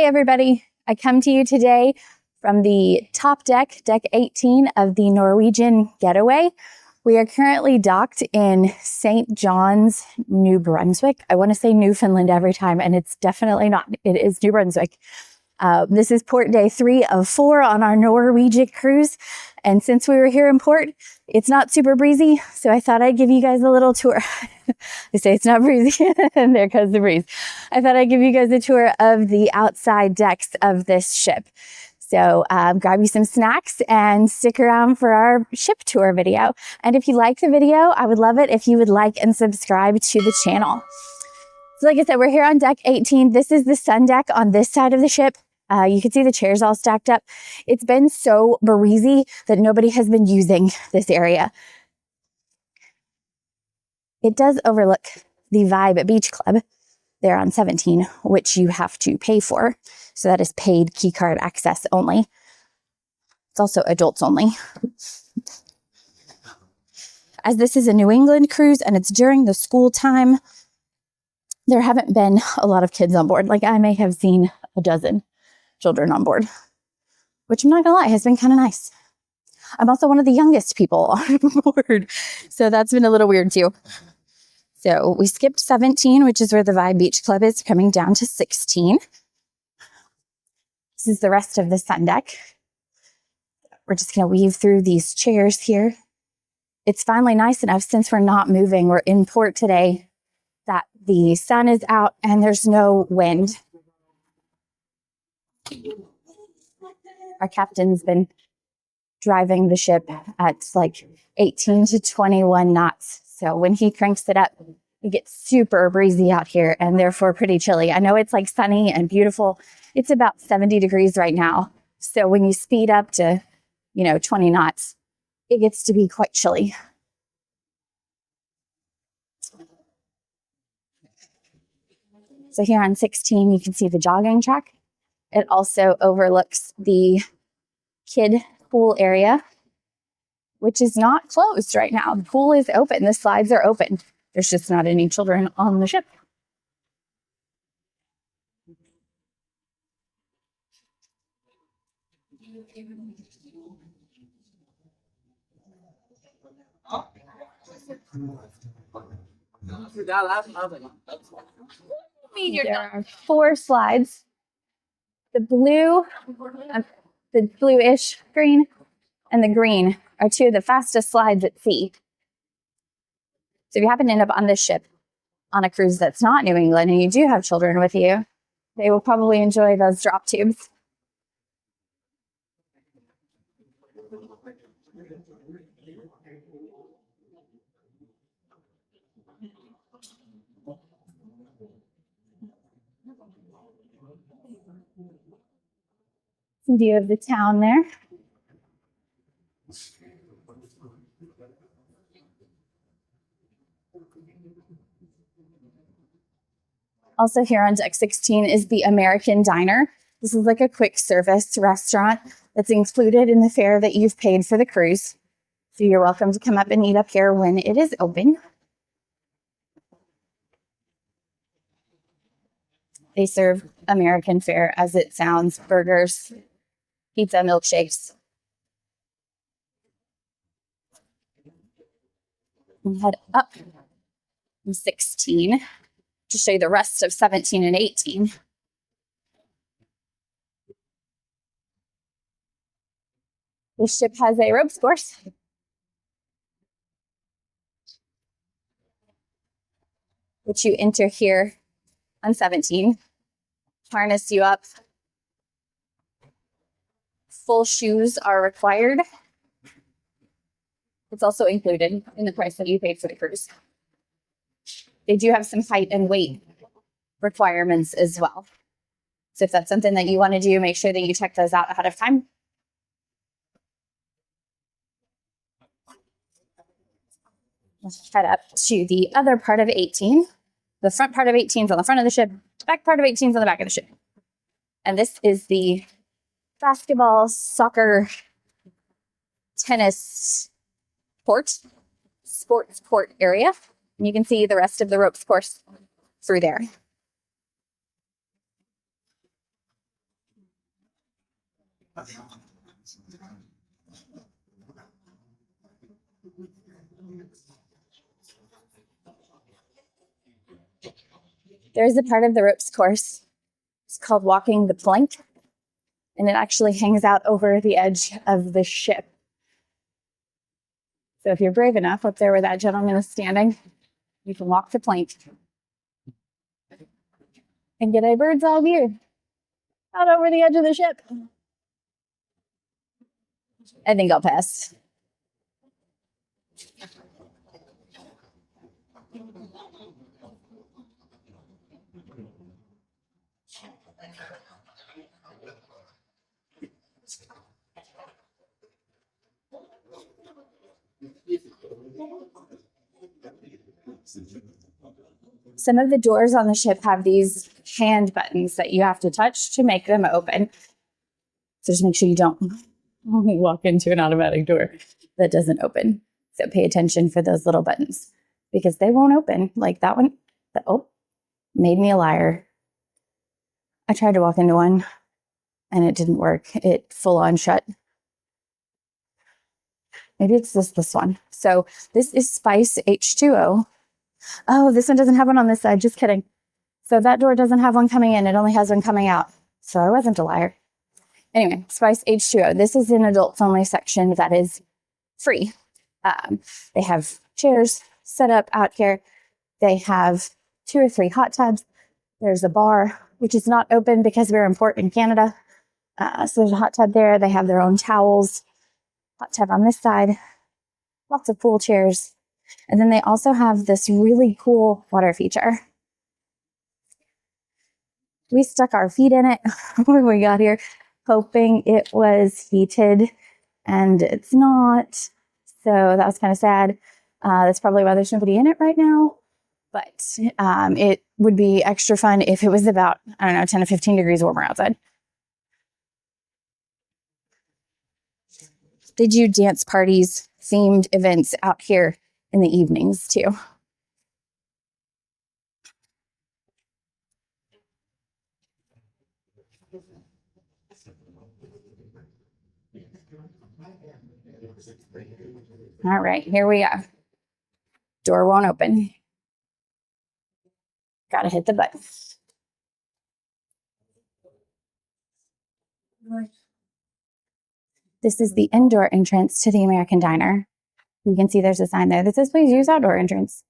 Hey everybody, I come to you today from the top deck, deck 18 of the Norwegian Getaway. We are currently docked in St. John's, New Brunswick. I want to say Newfoundland every time, and it's definitely not. It is New Brunswick. This is port day 3 of 4 on our Norwegian cruise. And since we were here in port, it's not super breezy. So I thought I'd give you guys a little tour. They say it's not breezy and there goes the breeze. I thought I'd give you guys a tour of the outside decks of this ship. So grab you some snacks and stick around for our ship tour video. And if you like the video, I would love it if you would like and subscribe to the channel. So like I said, we're here on deck 18. This is the sun deck on this side of the ship. You can see the chairs all stacked up. It's been so breezy that nobody has been using this area. It does overlook the Vibe Beach Club there on 17, which you have to pay for. So that is paid key card access only. It's also adults only. As this is a New England cruise and it's during the school time, there haven't been a lot of kids on board. Like I may have seen a dozen children on board, which I'm not gonna lie, has been kind of nice. I'm also one of the youngest people on board, so that's been a little weird too. So we skipped 17, which is where the Vibe Beach Club is, coming down to 16. This is the rest of the sun deck. We're just gonna weave through these chairs here. It's finally nice enough, since we're not moving, we're in port today, that the sun is out and there's no wind. Our captain's been driving the ship at like 18 to 21 knots. So when he cranks it up, it gets super breezy out here and therefore pretty chilly. I know it's like sunny and beautiful. It's about 70 degrees right now. So when you speed up to, 20 knots, it gets to be quite chilly. So here on 16, you can see the jogging track. It also overlooks the kid pool area, which is not closed right now. The pool is open. The slides are open. There's just not any children on the ship. There are 4 slides. The bluish green and the green are 2 of the fastest slides at sea. So if you happen to end up on this ship on a cruise that's not New England and you do have children with you, they will probably enjoy those drop tubes. Some view of the town there. Also here on deck 16 is the American Diner. This is like a quick service restaurant that's included in the fare that you've paid for the cruise. So you're welcome to come up and eat up here when it is open. They serve American fare as it sounds: burgers, pizza, milkshakes. And head up from 16 to show you the rest of 17 and 18. This ship has a ropes course. Which you enter here on 17. Harness you up. Full shoes are required. It's also included in the price that you paid for the cruise. They do have some height and weight requirements as well. So if that's something that you want to do, make sure that you check those out ahead of time. Let's head up to the other part of 18. The front part of 18 is on the front of the ship. The back part of 18 is on the back of the ship. And this is the basketball, soccer, tennis sports court area. And you can see the rest of the ropes course through there. There's a part of the ropes course. It's called walking the plank, and it actually hangs out over the edge of the ship. So if you're brave enough up there where that gentleman is standing, you can walk the plank and get a bird's eye view out over the edge of the ship. I think I'll pass. Some of the doors on the ship have these hand buttons that you have to touch to make them open. So just make sure you don't walk into an automatic door that doesn't open. So pay attention for those little buttons because they won't open. Like that one. Oh, made me a liar. I tried to walk into one and it didn't work. It full on shut. Maybe it's this one. So this is Spice H2O. Oh, this one doesn't have one on this side. Just kidding. So that door doesn't have one coming in. It only has one coming out. So I wasn't a liar. Anyway, Spice H2O. This is an adults only section that is free. They have chairs set up out here. They have 2 or 3 hot tubs. There's a bar, which is not open because we're in port in Canada. So there's a hot tub there. They have their own towels. Hot tub on this side. Lots of pool chairs. And then they also have this really cool water feature. We stuck our feet in it when we got here, hoping it was heated, and it's not. So that was kind of sad. That's probably why there's nobody in it right now. But it would be extra fun if it was about, 10 to 15 degrees warmer outside. They do dance parties, themed events out here in the evenings too. All right, here we are. Door won't open. Gotta hit the button. This is the indoor entrance to the American Diner. You can see there's a sign there that says, please use outdoor entrance.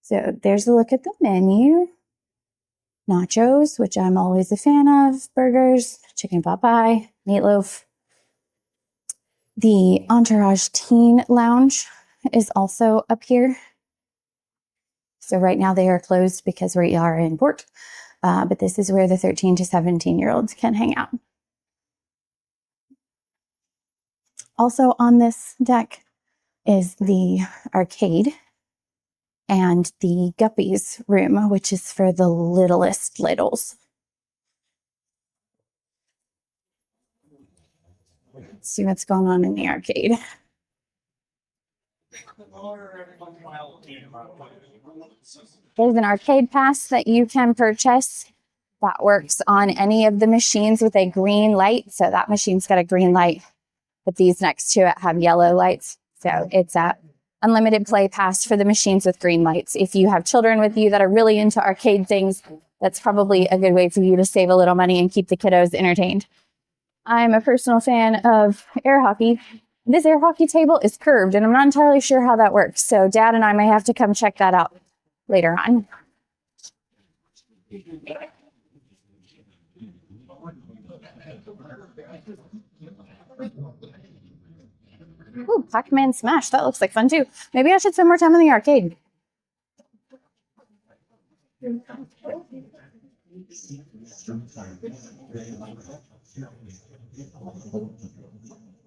So there's a look at the menu. Nachos, which I'm always a fan of. Burgers, chicken pot pie, meatloaf. The Entourage Teen Lounge is also up here. So right now they are closed because we are in port. But this is where the 13 to 17-year-olds can hang out. Also on this deck is the arcade and the Guppies room, which is for the littlest littles. Let's see what's going on in the arcade. There's an arcade pass that you can purchase that works on any of the machines with a green light. So that machine's got a green light, but these next to it have yellow lights. So it's a unlimited play pass for the machines with green lights. If you have children with you that are really into arcade things, that's probably a good way for you to save a little money and keep the kiddos entertained. I'm a personal fan of air hockey. This air hockey table is curved, and I'm not entirely sure how that works. So Dad and I may have to come check that out later on. Ooh, Pac-Man Smash. That looks like fun too. Maybe I should spend more time in the arcade.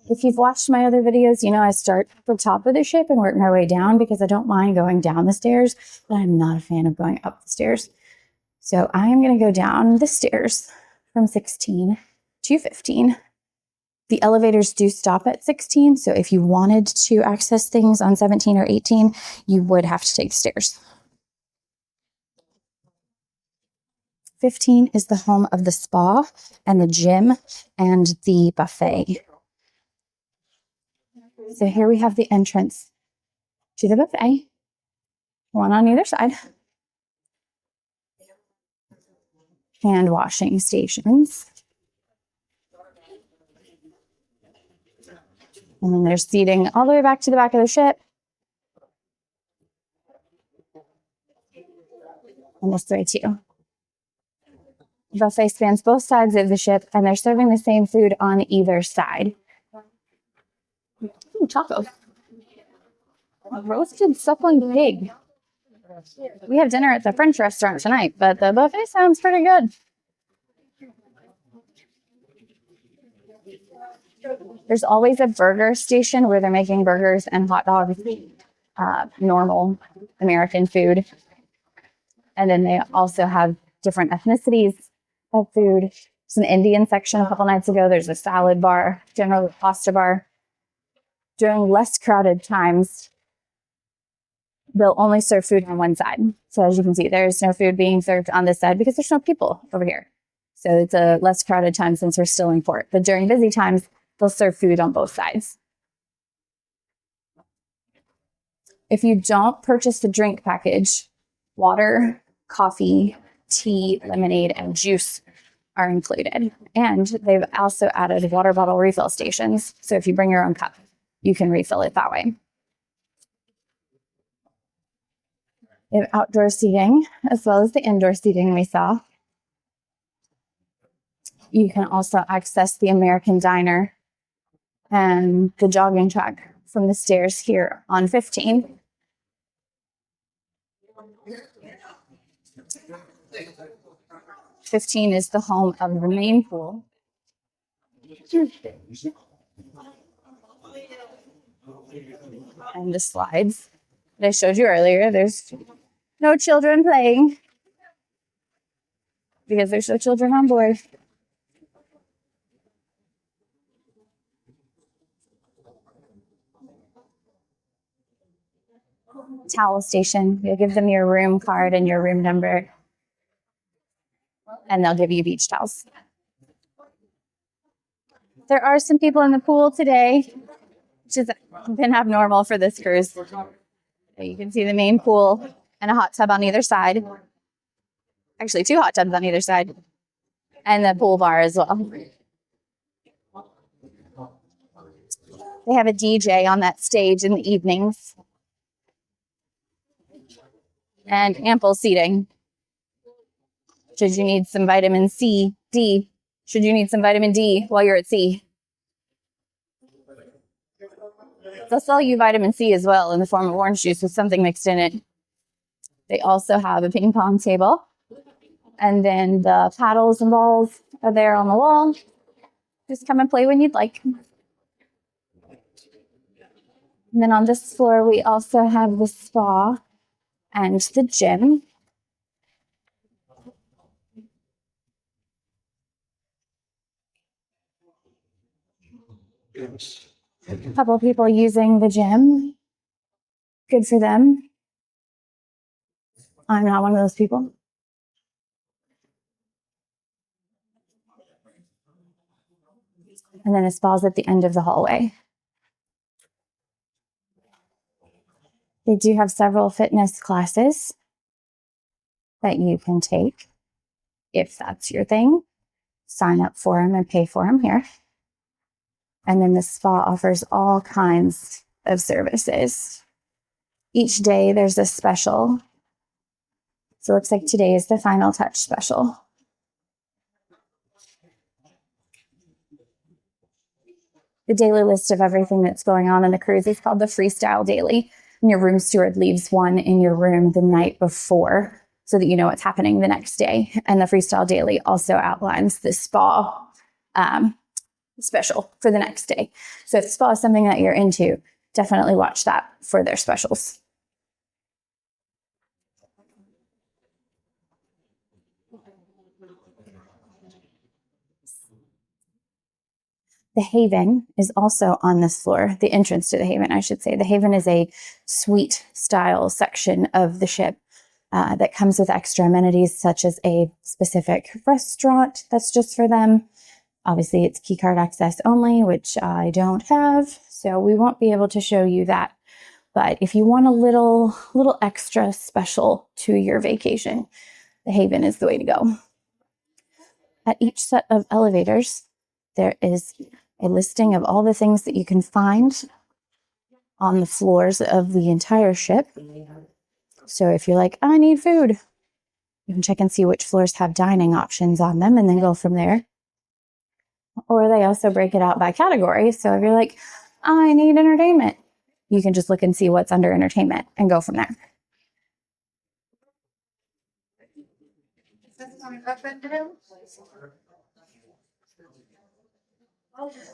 If you've watched my other videos, you know I start at the top of the ship and work my way down because I don't mind going down the stairs, but I'm not a fan of going up the stairs. So I am going to go down the stairs from 16 to 15. The elevators do stop at 16, so if you wanted to access things on 17 or 18, you would have to take the stairs. 15 is the home of the spa and the gym and the buffet. So here we have the entrance to the buffet, one on either side. Hand washing stations. And then there's seating all the way back to the back of the ship. And this way too. The buffet spans both sides of the ship, and they're serving the same food on either side. Ooh, tacos. A roasted suckling pig. We have dinner at the French restaurant tonight, but the buffet sounds pretty good. There's always a burger station where they're making burgers and hot dogs, normal American food. And then they also have different ethnicities of food. There's an Indian section a couple nights ago. There's a salad bar, generally a pasta bar. During less crowded times, they'll only serve food on one side. So as you can see, there's no food being served on this side because there's no people over here. So it's a less crowded time since we're still in port. But during busy times, they'll serve food on both sides. If you don't purchase the drink package, water, coffee, tea, lemonade, and juice are included. And they've also added water bottle refill stations. So if you bring your own cup, you can refill it that way. They have outdoor seating as well as the indoor seating we saw. You can also access the American Diner and the jogging track from the stairs here on 15. "15 is the home of the main pool. And the slides that I showed you earlier. There's no children playing because there's no children on board. Towel station. You'll give them your room card and your room number, and they'll give you beach towels. There are some people in the pool today, which has been abnormal for this cruise. You can see the main pool and a hot tub on either side. Actually, 2 hot tubs on either side, and the pool bar as well. They have a DJ on that stage in the evenings. And ample seating. Should you need some vitamin D while you're at sea. They'll sell you vitamin C as well in the form of orange juice with something mixed in it. They also have a ping pong table. And then the paddles and balls are there on the wall. Just come and play when you'd like. And then on this floor, we also have the spa and the gym. A couple of people using the gym. Good for them. I'm not one of those people. And then the spa's at the end of the hallway. They do have several fitness classes that you can take if that's your thing. Sign up for them and pay for them here. And then the spa offers all kinds of services. Each day there's a special. So it looks like today is the final touch special. The daily list of everything that's going on in the cruise is called the Freestyle Daily. And your room steward leaves one in your room the night before so that you know what's happening the next day. And the Freestyle Daily also outlines the spa special for the next day. So if the spa is something that you're into, definitely watch that for their specials. The Haven is also on this floor, the entrance to the Haven, I should say. The Haven is a suite style section of the ship that comes with extra amenities such as a specific restaurant that's just for them. Obviously, it's key card access only, which I don't have, so we won't be able to show you that. But if you want a little extra special to your vacation, the Haven is the way to go. At each set of elevators, there is a listing of all the things that you can find on the floors of the entire ship. So if you're like, I need food, you can check and see which floors have dining options on them and then go from there. Or they also break it out by category. So if you're like, I need entertainment, you can just look and see what's under entertainment and go from there.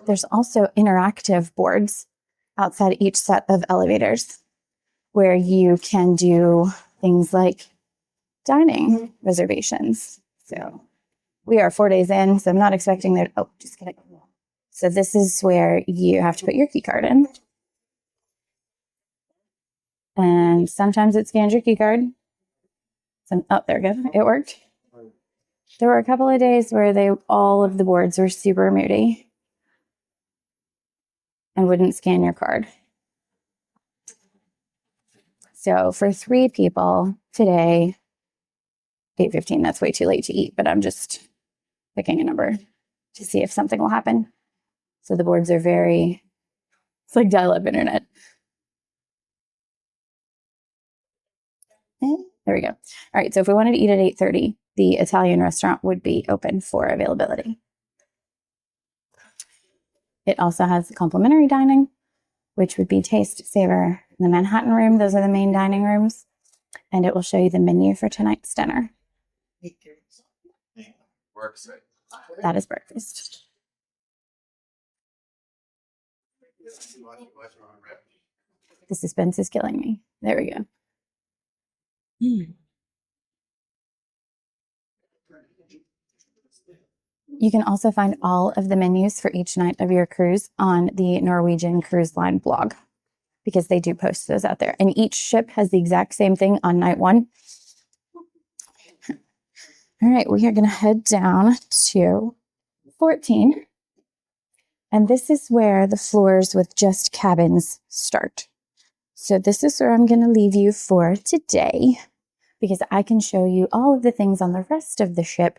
There's also interactive boards outside each set of elevators where you can do things like dining reservations. So we are 4 days in, so I'm not expecting that. Oh, just kidding. So this is where you have to put your key card in. And sometimes it scans your key card. Oh, there we go. It worked. There were a couple of days where all of the boards were super moody and wouldn't scan your card. So for 3 people today, 8:15, that's way too late to eat, but I'm just picking a number to see if something will happen. So the boards are it's like dial-up internet. And there we go. All right, so if we wanted to eat at 8:30, the Italian restaurant would be open for availability. It also has complimentary dining, which would be taste, savor, in the Manhattan room. Those are the main dining rooms. And it will show you the menu for tonight's dinner. That is breakfast. The suspense is killing me. There we go. You can also find all of the menus for each night of your cruise on the Norwegian Cruise Line blog, because they do post those out there. And each ship has the exact same thing on night 1. All right, we are going to head down to 14. And this is where the floors with just cabins start. So this is where I'm going to leave you for today, because I can show you all of the things on the rest of the ship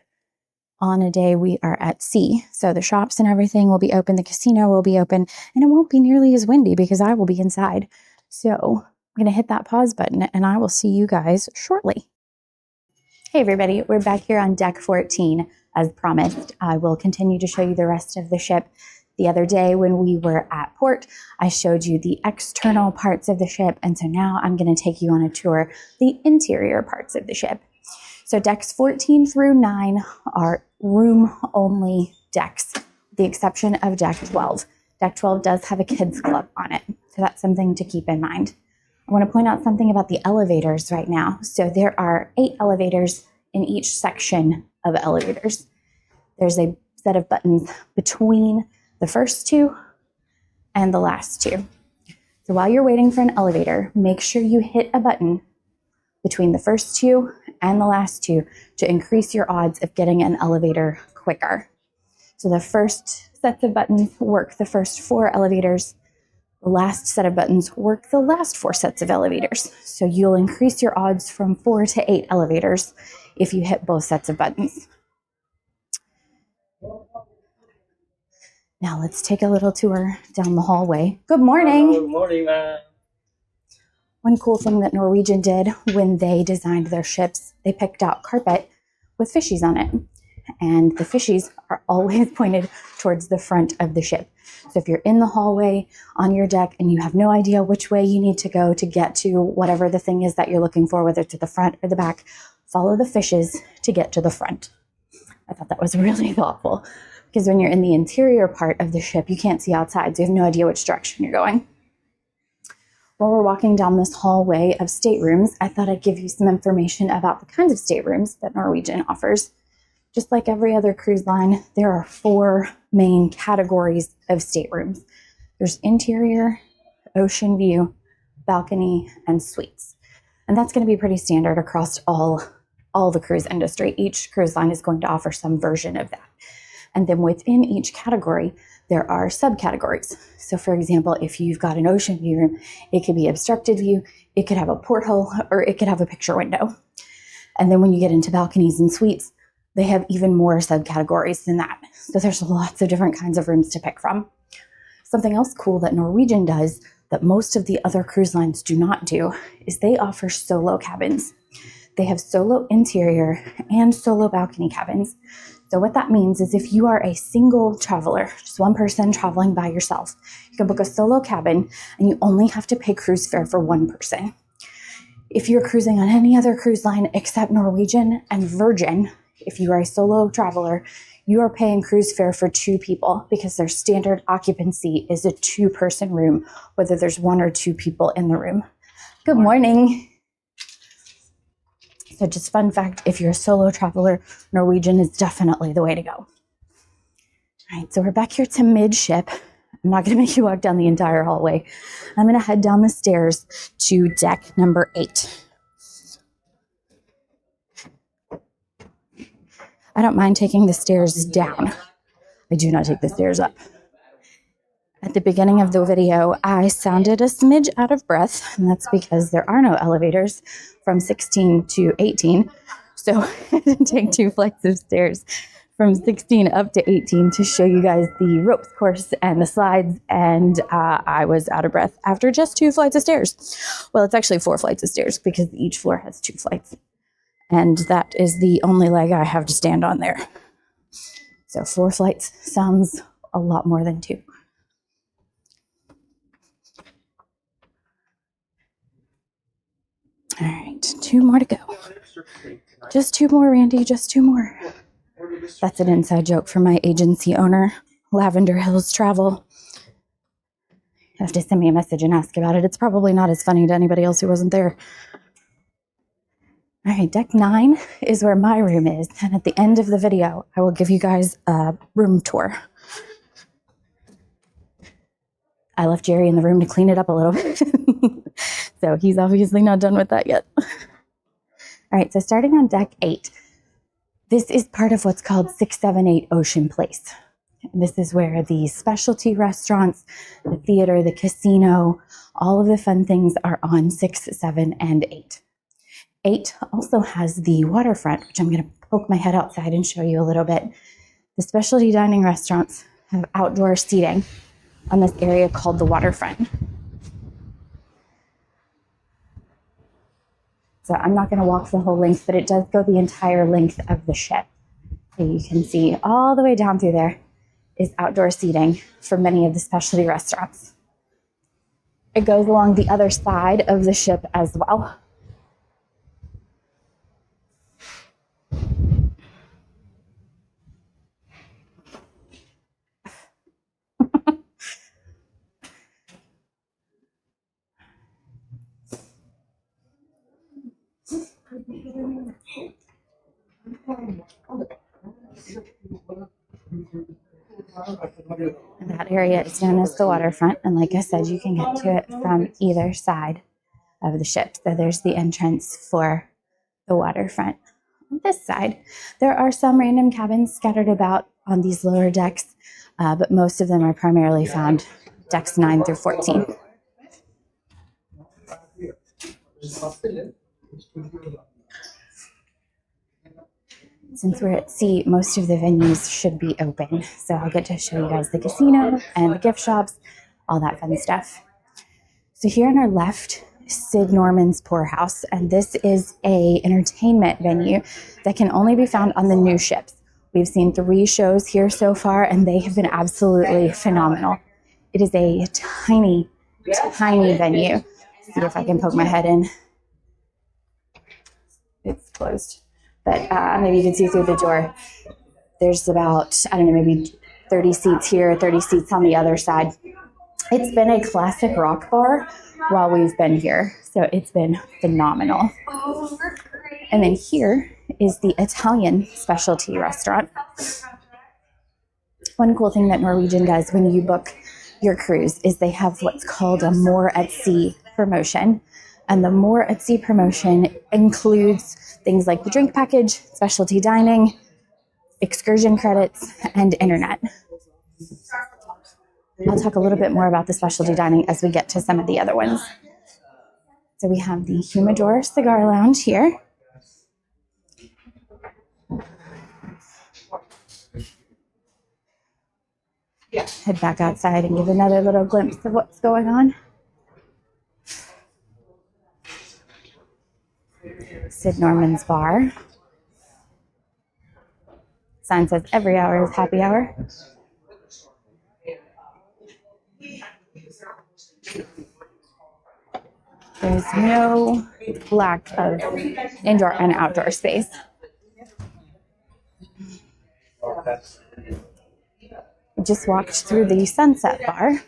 on a day we are at sea. So the shops and everything will be open, the casino will be open, and it won't be nearly as windy because I will be inside. So I'm going to hit that pause button and I will see you guys shortly. Hey everybody, we're back here on deck 14. As promised, I will continue to show you the rest of the ship. The other day when we were at port, I showed you the external parts of the ship, and so now I'm going to take you on a tour the interior parts of the ship. So decks 14 through 9 are room-only decks, with the exception of deck 12. Deck 12 does have a kids club on it, so that's something to keep in mind. I want to point out something about the elevators right now. So there are 8 elevators in each section of elevators. There's a set of buttons between the first 2 and the last 2. So while you're waiting for an elevator, make sure you hit a button between the first 2 and the last 2 to increase your odds of getting an elevator quicker. So the first sets of buttons work the first 4 elevators. The last set of buttons work the last 4 sets of elevators. So you'll increase your odds from 4 to 8 elevators if you hit both sets of buttons. Now let's take a little tour down the hallway. Good morning. Good morning. One cool thing that Norwegian did when they designed their ships, they picked out carpet with fishies on it. And the fishies are always pointed towards the front of the ship. So if you're in the hallway on your deck and you have no idea which way you need to go to get to whatever the thing is that you're looking for, whether to the front or the back, follow the fishes to get to the front. I thought that was really thoughtful, because when you're in the interior part of the ship, you can't see outside, so you have no idea which direction you're going. While we're walking down this hallway of staterooms, I thought I'd give you some information about the kinds of staterooms that Norwegian offers. Just like every other cruise line, there are 4 main categories of staterooms. There's interior, ocean view, balcony, and suites. And that's going to be pretty standard across all the cruise industry. Each cruise line is going to offer some version of that. And then within each category, there are subcategories. So for example, if you've got an ocean view room, it could be obstructed view, it could have a porthole, or it could have a picture window. And then when you get into balconies and suites, they have even more subcategories than that. So there's lots of different kinds of rooms to pick from. Something else cool that Norwegian does that most of the other cruise lines do not do is they offer solo cabins. They have solo interior and solo balcony cabins. So what that means is if you are a single traveler, just one person traveling by yourself, you can book a solo cabin and you only have to pay cruise fare for one person. If you're cruising on any other cruise line except Norwegian and Virgin, if you are a solo traveler, you are paying cruise fare for two people because their standard occupancy is a two-person room, whether there's one or two people in the room. Good morning. So just fun fact, if you're a solo traveler, Norwegian is definitely the way to go. All right, so we're back here to midship. I'm not going to make you walk down the entire hallway. I'm going to head down the stairs to deck number 8. I don't mind taking the stairs down. I do not take the stairs up. At the beginning of the video, I sounded a smidge out of breath, and that's because there are no elevators from 16 to 18. So I didn't take 2 flights of stairs from 16 up to 18 to show you guys the ropes course and the slides, and I was out of breath after just 2 flights of stairs. Well, it's actually 4 flights of stairs because each floor has 2 flights, and that is the only leg I have to stand on there. So 4 flights sounds a lot more than 2. All right, 2 more to go. Just 2 more, Randy, just 2 more. That's an inside joke from my agency owner, Lavender Hills Travel. You have to send me a message and ask about it. It's probably not as funny to anybody else who wasn't there. All right, deck 9 is where my room is. And at the end of the video, I will give you guys a room tour. I left Jerry in the room to clean it up a little bit. So he's obviously not done with that yet. All right, so starting on deck 8, this is part of what's called 678 Ocean Place. And this is where the specialty restaurants, the theater, the casino, all of the fun things are on 6, 7, and 8. 8 also has the waterfront, which I'm going to poke my head outside and show you a little bit. The specialty dining restaurants have outdoor seating on this area called the waterfront. So I'm not going to walk the whole length, but it does go the entire length of the ship. So you can see all the way down through there is outdoor seating for many of the specialty restaurants. It goes along the other side of the ship as well. And that area is known as the waterfront, and like I said, you can get to it from either side of the ship. So there's the entrance for the waterfront. On this side, there are some random cabins scattered about on these lower decks, but most of them are primarily found decks 9 through 14. Since we're at sea, most of the venues should be open. So I'll get to show you guys the casino and the gift shops, all that fun stuff. So here on our left, Sid Norman's Poorhouse, and this is a entertainment venue that can only be found on the new ships. We've seen 3 shows here so far, and they have been absolutely phenomenal. It is a tiny, tiny venue. See if I can poke my head in. It's closed. But maybe you can see through the door. There's about, I don't know, maybe 30 seats here, 30 seats on the other side. It's been a classic rock bar while we've been here. So it's been phenomenal. And then here is the Italian specialty restaurant. One cool thing that Norwegian does when you book your cruise is they have what's called a More at Sea promotion. And the More at Sea promotion includes things like the drink package, specialty dining, excursion credits, and internet. I'll talk a little bit more about the specialty dining as we get to some of the other ones. So we have the Humidor Cigar Lounge here. Head back outside and give another little glimpse of what's going on. Sid Norman's Bar. Sign says every hour is happy hour. There's no lack of indoor and outdoor space. We just walked through the Sunset Bar.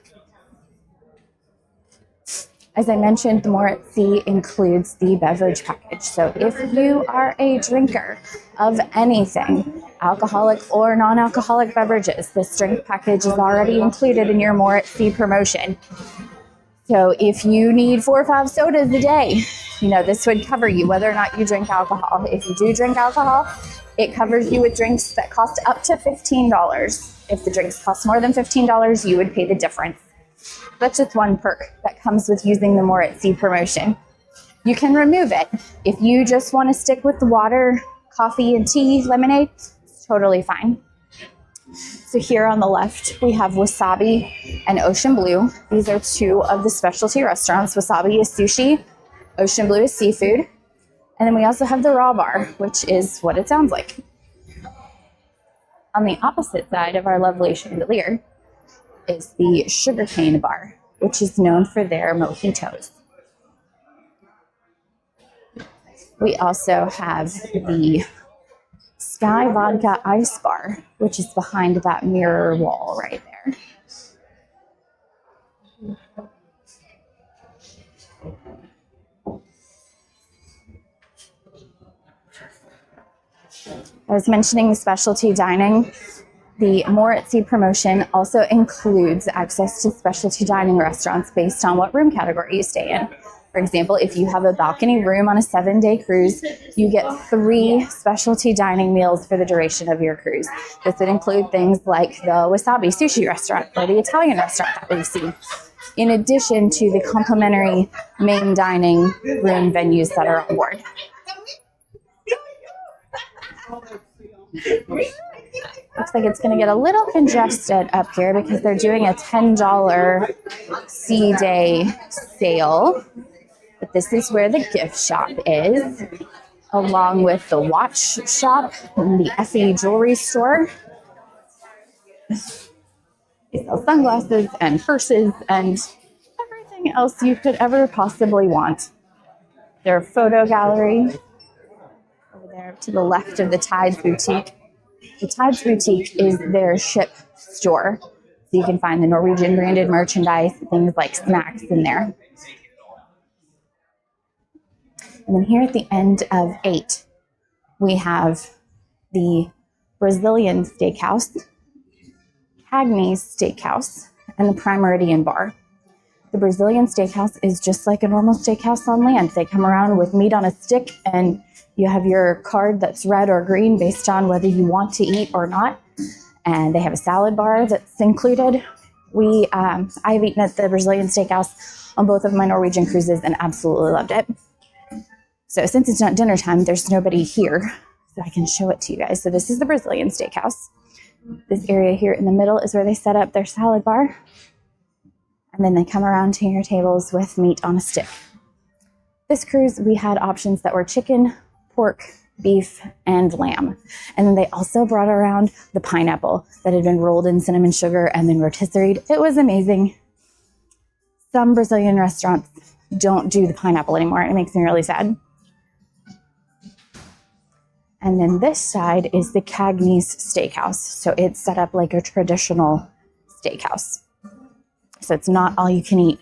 As I mentioned, the More at Sea includes the beverage package. So if you are a drinker of anything, alcoholic or non-alcoholic beverages, this drink package is already included in your More at Sea promotion. So if you need 4 or 5 sodas a day, this would cover you whether or not you drink alcohol. If you do drink alcohol, it covers you with drinks that cost up to $15. If the drinks cost more than $15, you would pay the difference. That's just one perk that comes with using the More at Sea promotion. You can remove it. If you just want to stick with the water, coffee, and tea, lemonade, it's totally fine. So here on the left, we have Wasabi and Ocean Blue. These are 2 of the specialty restaurants. Wasabi is sushi, Ocean Blue is seafood. And then we also have the Raw Bar, which is what it sounds like. On the opposite side of our lovely chandelier is the Sugarcane Bar, which is known for their mojitos. We also have the Sky Vodka Ice Bar, which is behind that mirror wall right there. I was mentioning the specialty dining. The More at Sea promotion also includes access to specialty dining restaurants based on what room category you stay in. For example, if you have a balcony room on a 7-day cruise, you get 3 specialty dining meals for the duration of your cruise. This would include things like the Wasabi sushi restaurant or the Italian restaurant that we've seen, in addition to the complimentary main dining room venues that are on board. Looks like it's going to get a little congested up here because they're doing a $10 sea day sale. But this is where the gift shop is, along with the watch shop and the Effie jewelry store. They sell sunglasses and purses and everything else you could ever possibly want. Their photo gallery over there to the left of the Tides Boutique. The Tides Boutique is their ship store. So you can find the Norwegian branded merchandise, things like snacks in there. And then here at the end of 8, we have the Brazilian Steakhouse, Cagney's Steakhouse, and the Prime Meridian Bar. The Brazilian Steakhouse is just like a normal steakhouse on land. They come around with meat on a stick, and you have your card that's red or green based on whether you want to eat or not. And they have a salad bar that's included. I've eaten at the Brazilian Steakhouse on both of my Norwegian cruises and absolutely loved it. So since it's not dinner time, there's nobody here, so I can show it to you guys. So this is the Brazilian Steakhouse. This area here in the middle is where they set up their salad bar. And then they come around to your tables with meat on a stick. This cruise, we had options that were chicken, pork, beef, and lamb. And then they also brought around the pineapple that had been rolled in cinnamon sugar and then rotisseried. It was amazing. Some Brazilian restaurants don't do the pineapple anymore. It makes me really sad. And then this side is the Cagney's Steakhouse. So it's set up like a traditional steakhouse. So it's not all you can eat,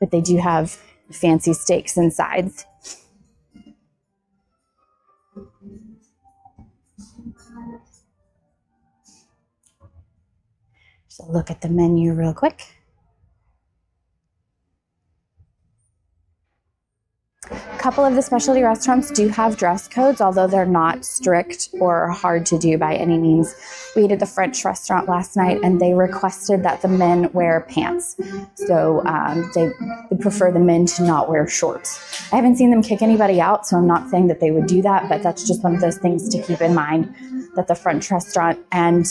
but they do have fancy steaks and sides. So look at the menu real quick. couple of the specialty restaurants do have dress codes, although they're not strict or hard to do by any means. We ate at the French restaurant last night, and they requested that the men wear pants. So they prefer the men to not wear shorts. I haven't seen them kick anybody out, so I'm not saying that they would do that, but that's just one of those things to keep in mind, that the French restaurant and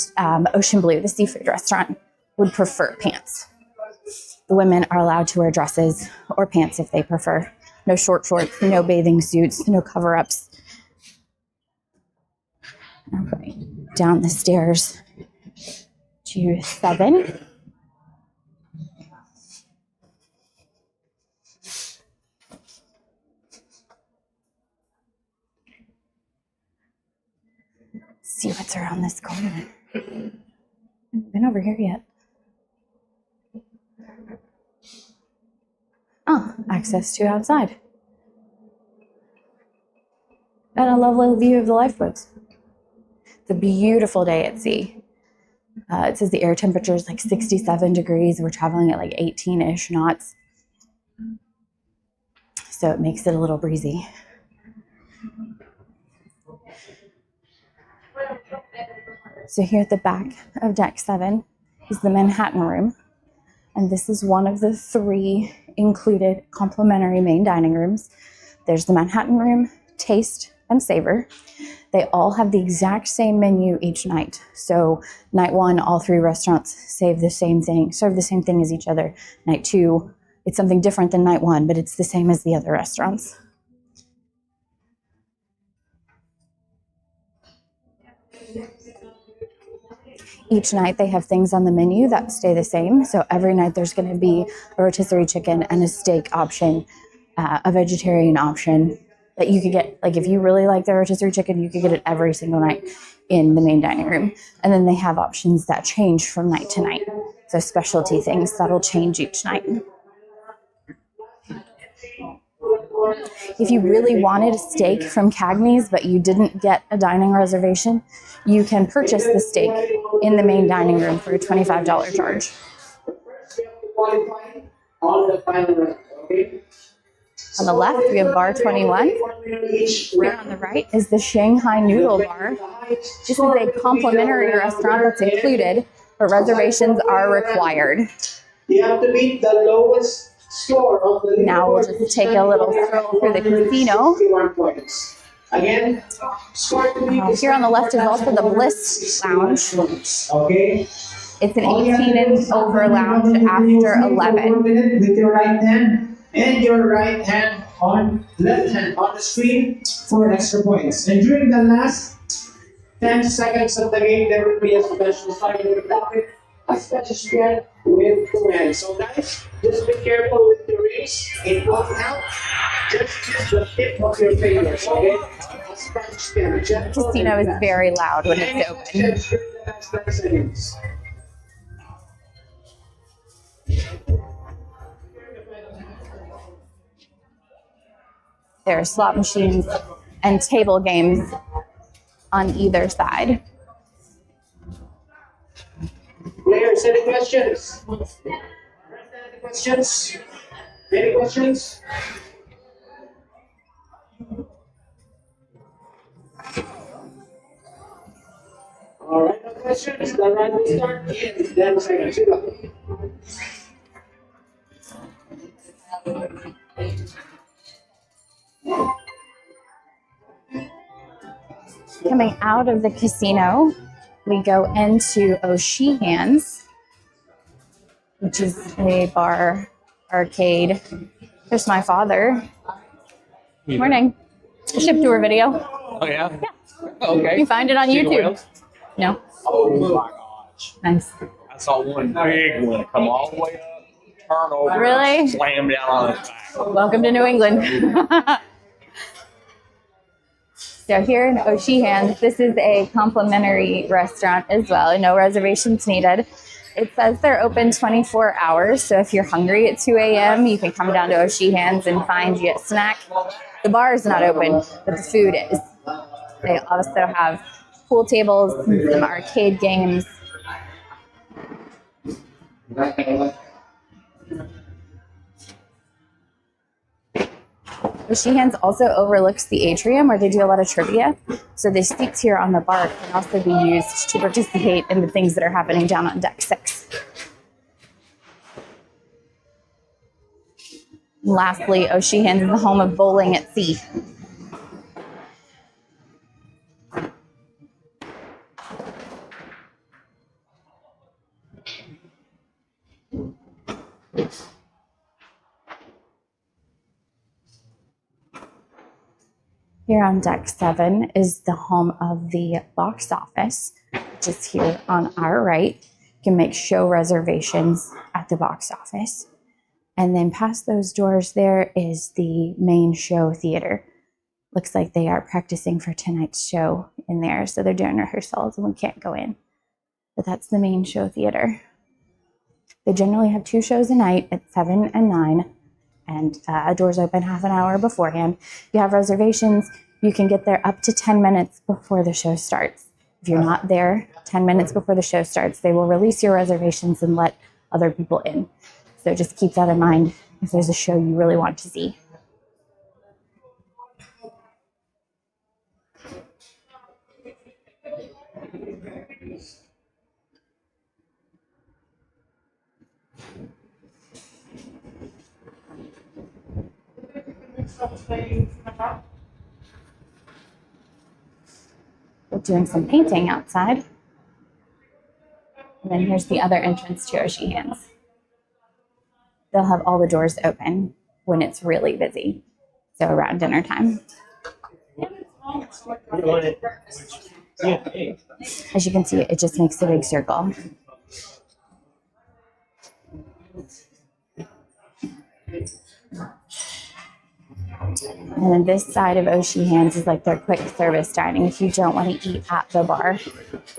Ocean Blue, the seafood restaurant, would prefer pants. The women are allowed to wear dresses or pants if they prefer. No short shorts, no bathing suits, no cover-ups. All right, down the stairs to 7. See what's around this corner. Haven't been over here yet. Oh, access to outside. And a lovely view of the lifeboats. It's a beautiful day at sea. It says the air temperature is like 67 degrees. We're traveling at like 18-ish knots. So it makes it a little breezy. So here at the back of deck 7 is the Manhattan room. And this is one of the 3 included complimentary main dining rooms. There's the Manhattan room, Taste, and Savor. They all have the exact same menu each night. So night 1, all 3 restaurants serve the same thing as each other. Night 2, it's something different than night 1, but it's the same as the other restaurants. Each night they have things on the menu that stay the same. So every night there's going to be a rotisserie chicken and a steak option, a vegetarian option that you could get. Like if you really like the rotisserie chicken, you could get it every single night in the main dining room. And then they have options that change from night to night. So specialty things that'll change each night. If you really wanted a steak from Cagney's, but you didn't get a dining reservation, you can purchase the steak in the main dining room for a $25 charge. On the left, we have Bar 21. Here on the right is the Shanghai Noodle Bar. This is a complimentary restaurant that's included, but reservations are required. You have to beat the lowest score of the now we'll just take a little stroll through the casino. Again, here on the left is also the Bliss Lounge. Okay. It's an 18 and over lounge after 11. With your right hand and your right hand on left hand on the screen for extra points. And during the last 10 seconds of the game, there will be a special sign in the pocket, a special spread with 2 hands. So guys, just be careful with your rings. It won't help. Just use the tip of your fingers, okay? The casino is very loud when it's open. There are slot machines and table games on either side. Players, any questions? Any questions? Any questions? All right, no questions. The run will start in 10 seconds. Coming out of the casino, we go into O'Sheehan's, which is a bar arcade. There's my father. Morning. Ship tour video. Oh, yeah? Yeah. Okay. You find it on See the YouTube. whales? No. Oh my gosh. Nice. I saw one big one come all the way up, turn over, Really? slam down on its back. Welcome to New England. So here in O'Sheehan's, this is a complimentary restaurant as well. No reservations needed. It says they're open 24 hours. So if you're hungry at 2 a.m., you can come down to O'Sheehan's and find you a snack. The bar is not open, but the food is. They also have pool tables and some arcade games. The Sheehan's also overlooks the Atrium where they do a lot of trivia. So the seats here on the bar can also be used to participate in the things that are happening down on deck 6. And lastly, O'Sheehan's is the home of bowling at sea. Here on deck 7 is the home of the box office, which is here on our right. You can make show reservations at the box office. And then past those doors there is the main show theater. Looks like they are practicing for tonight's show in there, so they're doing rehearsals and we can't go in. But that's the main show theater. They generally have 2 shows a night at 7 and 9. And doors open half an hour beforehand. If you have reservations, you can get there up to 10 minutes before the show starts. If you're not there 10 minutes before the show starts, they will release your reservations and let other people in. So just keep that in mind if there's a show you really want to see. We're doing some painting outside. And then here's the other entrance to O'Sheehan's. They'll have all the doors open when it's really busy, so around dinner time. As you can see, it just makes a big circle. And then this side of O'Sheehan's is like their quick service dining. If you don't want to eat at the bar,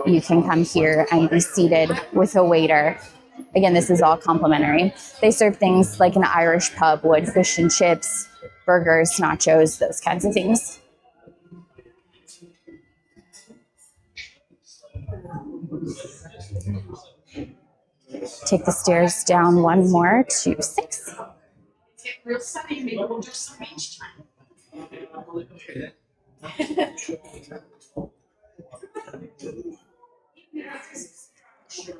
you can come here and be seated with a waiter. Again, this is all complimentary. They serve things like an Irish pub would, fish and chips, burgers, nachos, those kinds of things. Take the stairs down one more to 6.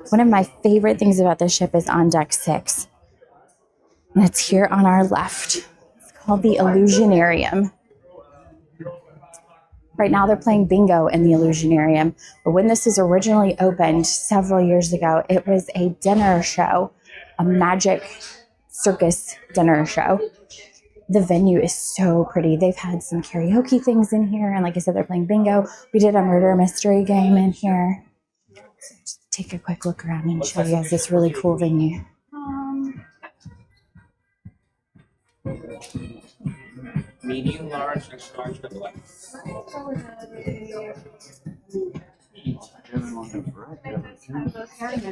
One of my favorite things about this ship is on deck 6. And it's here on our left. It's called the Illusionarium. Right now they're playing bingo in the Illusionarium. But when this was originally opened several years ago, it was a dinner show, a magic circus dinner show. The venue is so pretty. They've had some karaoke things in here. And like I said, they're playing bingo. We did a murder mystery game in here. So just take a quick look around and show you guys this really cool venue. Medium, large, extra large, but like.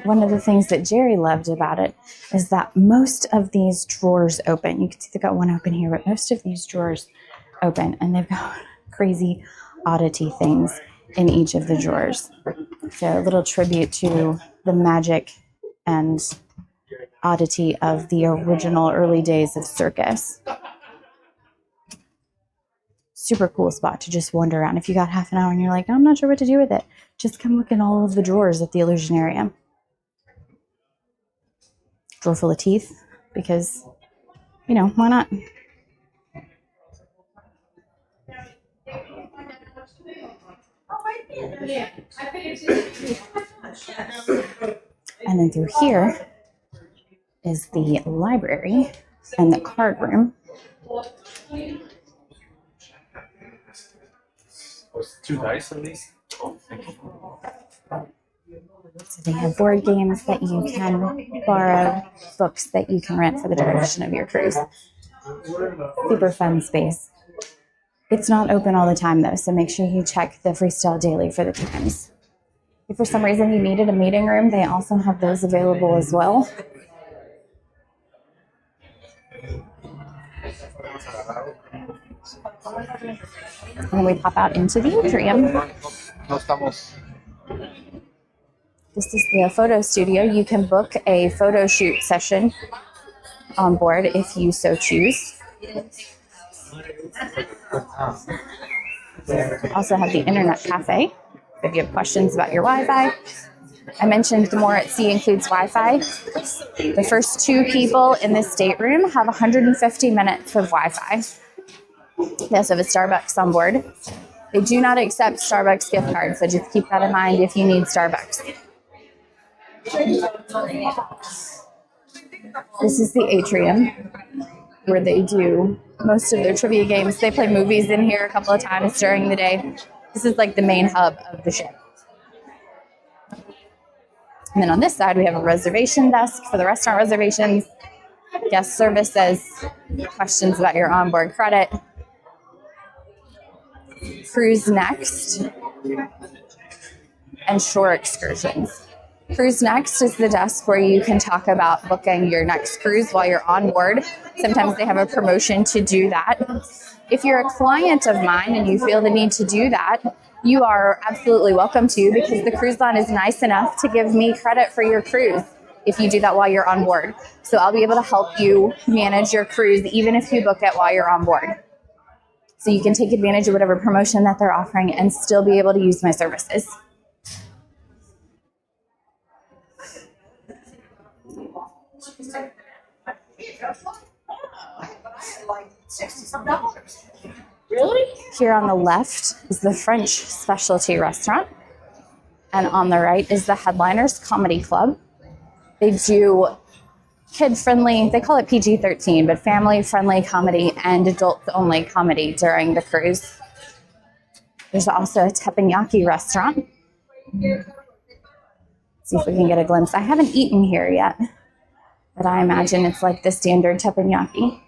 One of the things that Jerry loved about it is that most of these drawers open. You can see they've got one open here, but most of these drawers open, and they've got crazy oddity things in each of the drawers. So a little tribute to the magic and oddity of the original early days of circus. Super cool spot to just wander around. If you got half an hour and you're like, I'm not sure what to do with it, just come look in all of the drawers at the Illusionarium. Drawer full of teeth, because, you know, why not? And then through here is the library and the card room. Was 2 dice at least? So they have board games that you can borrow, books that you can rent for the duration of your cruise. Super fun space. It's not open all the time though, so make sure you check the Freestyle Daily for the times. If for some reason you needed a meeting room, they also have those available as well. And then we pop out into the atrium. This is the photo studio. You can book a photo shoot session on board if you so choose. Also have the internet cafe if you have questions about your Wi-Fi. I mentioned the more at sea includes Wi-Fi. The first 2 people in this stateroom have 150 minutes of Wi-Fi. They also have a Starbucks on board. They do not accept Starbucks gift cards, so just keep that in mind if you need Starbucks. This is the Atrium, where they do most of their trivia games. They play movies in here a couple of times during the day. This is like the main hub of the ship. And then on this side, we have a reservation desk for the restaurant reservations, guest services, questions about your onboard credit, cruise next, and shore excursions. Cruise next is the desk where you can talk about booking your next cruise while you're on board. Sometimes they have a promotion to do that. If you're a client of mine and you feel the need to do that, you are absolutely welcome to, because the cruise line is nice enough to give me credit for your cruise if you do that while you're on board. So I'll be able to help you manage your cruise even if you book it while you're on board. So you can take advantage of whatever promotion that they're offering and still be able to use my services. Really? Here on the left is the French specialty restaurant, and on the right is the Headliners Comedy Club. They do kid-friendly, they call it PG-13, but family-friendly comedy and adult-only comedy during the cruise. There's also a Teppanyaki restaurant. Let's see if we can get a glimpse. I haven't eaten here yet, but I imagine it's like the standard teppanyaki.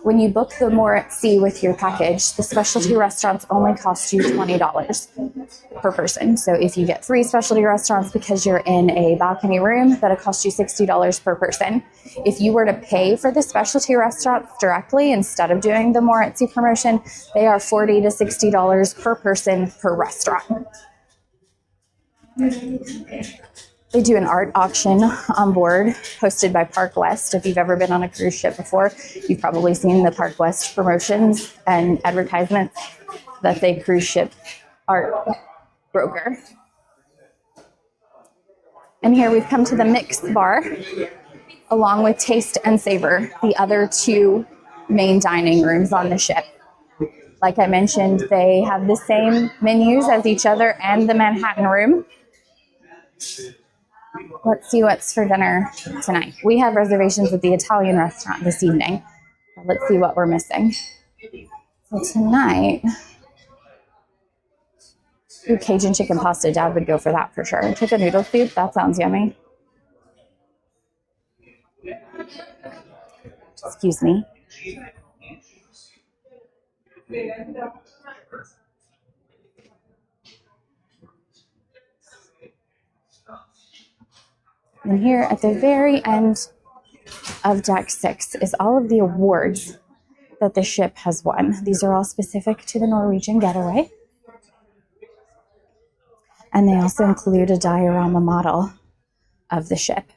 When you book the more at sea with your package, the specialty restaurants only cost you $20 per person. So if you get 3 specialty restaurants because you're in a balcony room, that'll cost you $60 per person. If you were to pay for the specialty restaurants directly instead of doing the more at sea promotion, they are $40 to $60 per person per restaurant. They do an art auction on board hosted by Park West. If you've ever been on a cruise ship before, you've probably seen the Park West promotions and advertisements. That's a cruise ship art broker. And here we've come to the mixed bar, along with Taste and Savor, the other 2 main dining rooms on the ship. Like I mentioned, they have the same menus as each other and the Manhattan room. Let's see what's for dinner tonight. We have reservations at the Italian restaurant this evening. Let's see what we're missing. So tonight, Cajun chicken pasta. Dad would go for that for sure. Chicken noodle soup, that sounds yummy. Excuse me. And here at the very end of Deck 6 is all of the awards that the ship has won. These are all specific to the Norwegian Getaway. And they also include a diorama model of the ship.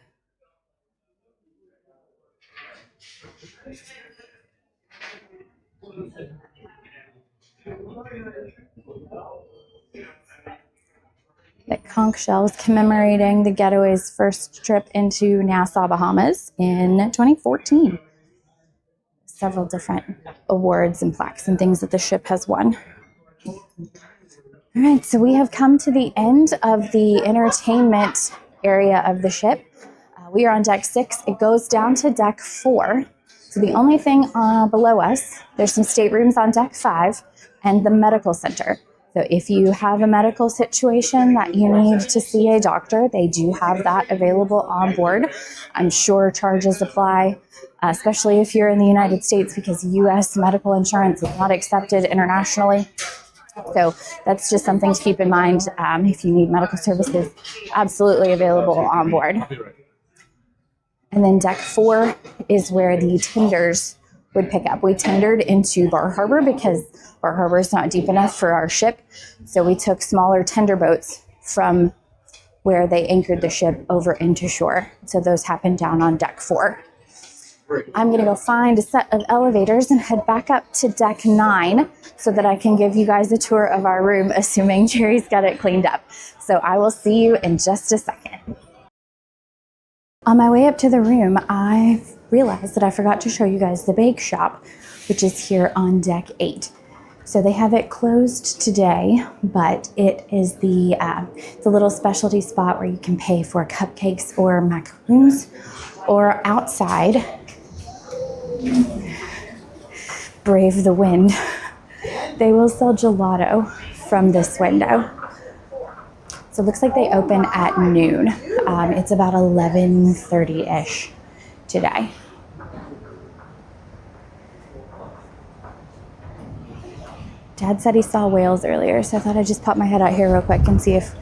The conch shells commemorating the Getaway's first trip into Nassau, Bahamas in 2014. Several different awards and plaques and things that the ship has won. All right, so we have come to the end of the entertainment area of the ship. We are on Deck 6. It goes down to Deck 4. So the only thing below us, there's some staterooms on Deck 5 and the medical center. So if you have a medical situation that you need to see a doctor, they do have that available on board. I'm sure charges apply, especially if you're in the United States, because U.S. medical insurance is not accepted internationally. So that's just something to keep in mind if you need medical services, absolutely available on board. And then Deck 4 is where the tenders would pick up. We tendered into Bar Harbor because Bar Harbor is not deep enough for our ship. So we took smaller tender boats from where they anchored the ship over into shore. So those happen down on Deck 4. I'm gonna go find a set of elevators and head back up to deck 9 so that I can give you guys a tour of our room, assuming Jerry's got it cleaned up. So I will see you in just a second. On my way up to the room, I realized that I forgot to show you guys the bake shop, which is here on deck 8. So they have it closed today, but it is the little specialty spot where you can pay for cupcakes or macaroons, or outside, brave the wind, they will sell gelato from this window. So it looks like they open at noon. It's about 11:30-ish today. Dad said he saw whales earlier, so I thought I'd just pop my head out here real quick and see if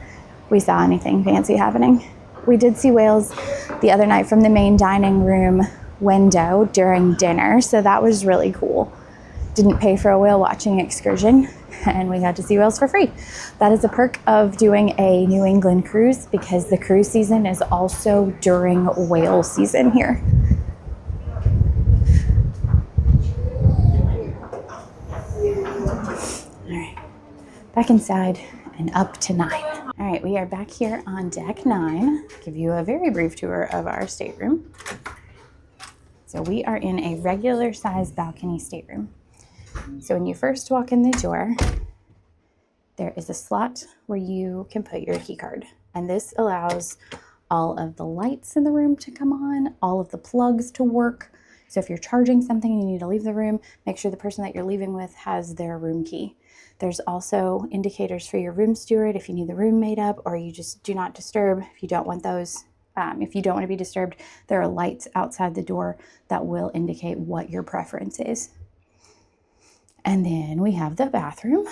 we saw anything fancy happening. We did see whales the other night from the main dining room window during dinner, so that was really cool. Didn't pay for a whale watching excursion, and we got to see whales for free. That is a perk of doing a New England cruise, because the cruise season is also during whale season here. All right, back inside and up to 9. All right, we are back here on deck 9. Give you a very brief tour of our stateroom. So we are in a regular size balcony stateroom. So when you first walk in the door, there is a slot where you can put your key card. And this allows all of the lights in the room to come on, all of the plugs to work. So if you're charging something and you need to leave the room, make sure the person that you're leaving with has their room key. There's also indicators for your room steward if you need the room made up, or you just do not disturb if you don't want those. If you don't want to be disturbed, there are lights outside the door that will indicate what your preference is. And then we have the bathroom.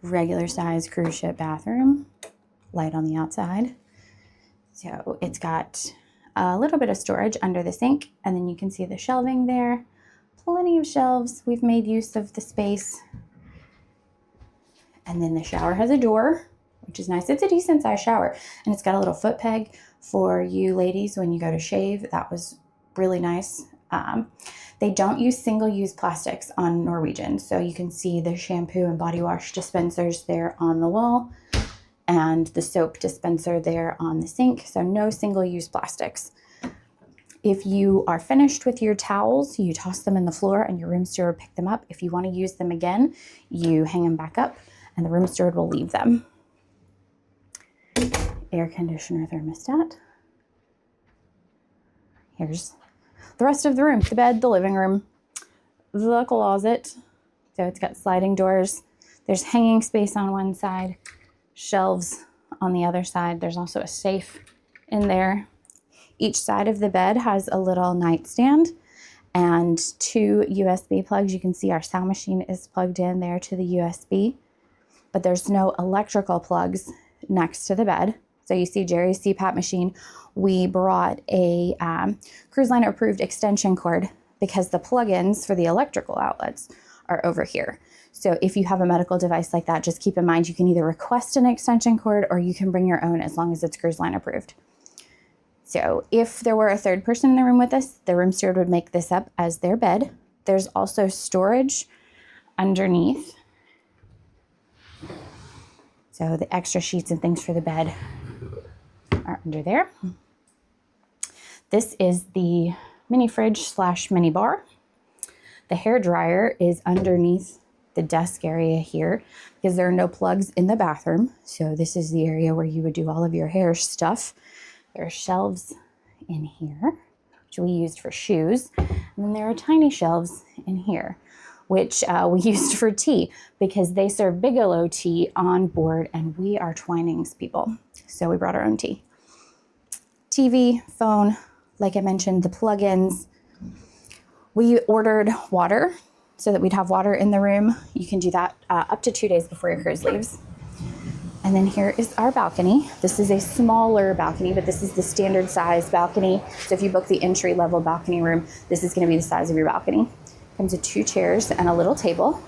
Regular size cruise ship bathroom, light on the outside. So it's got a little bit of storage under the sink, and then you can see the shelving there. Plenty of shelves. We've made use of the space. And then the shower has a door, which is nice. It's a decent sized shower, and it's got a little foot peg for you ladies when you go to shave. That was really nice. They don't use single-use plastics on Norwegian, so you can see the shampoo and body wash dispensers there on the wall, and the soap dispenser there on the sink, so no single-use plastics. If you are finished with your towels, you toss them in the floor and your room steward will pick them up. If you want to use them again, you hang them back up and the room steward will leave them. Air conditioner thermostat. Here's the rest of the room: the bed, the living room, the closet. So it's got sliding doors. There's hanging space on one side, shelves on the other side. There's also a safe in there. Each side of the bed has a little nightstand and 2 USB plugs. You can see our sound machine is plugged in there to the USB, but there's no electrical plugs next to the bed. So you see Jerry's CPAP machine. We brought a cruise liner approved extension cord because the plugins for the electrical outlets are over here. So if you have a medical device like that, just keep in mind you can either request an extension cord or you can bring your own as long as it's cruise line approved. So if there were a third person in the room with us, the room steward would make this up as their bed. There's also storage underneath. So the extra sheets and things for the bed are under there. This is the mini fridge / mini bar. The hair dryer is underneath the desk area here because there are no plugs in the bathroom. So this is the area where you would do all of your hair stuff. There are shelves in here, which we used for shoes. And then there are tiny shelves in here, which we used for tea because they serve Bigelow tea on board and we are Twinings people. So we brought our own tea. TV, phone, like I mentioned, the plugins. We ordered water so that we'd have water in the room. You can do that up to 2 days before your cruise leaves. And then here is our balcony. This is a smaller balcony, but this is the standard size balcony. So if you book the entry level balcony room, this is going to be the size of your balcony. Comes with 2 chairs and a little table.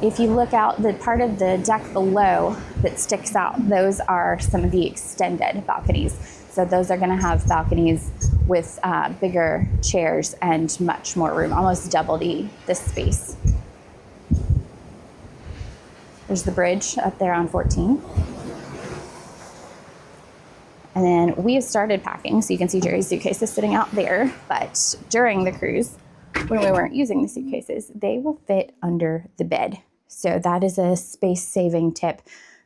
If you look out, the part of the deck below that sticks out, those are some of the extended balconies. So those are gonna have balconies with bigger chairs and much more room, almost double the space. There's the bridge up there on 14. And then we have started packing, so you can see Jerry's suitcases sitting out there, but during the cruise, when we weren't using the suitcases, they will fit under the bed. So that is a space-saving tip,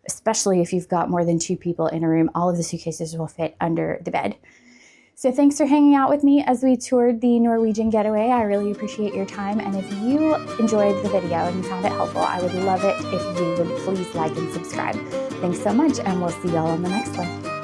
especially if you've got more than 2 people in a room. All of the suitcases will fit under the bed. So thanks for hanging out with me as we toured the Norwegian Getaway. I really appreciate your time. And if you enjoyed the video and you found it helpful, I would love it if you would please like and subscribe. Thanks so much, and we'll see y'all on the next one.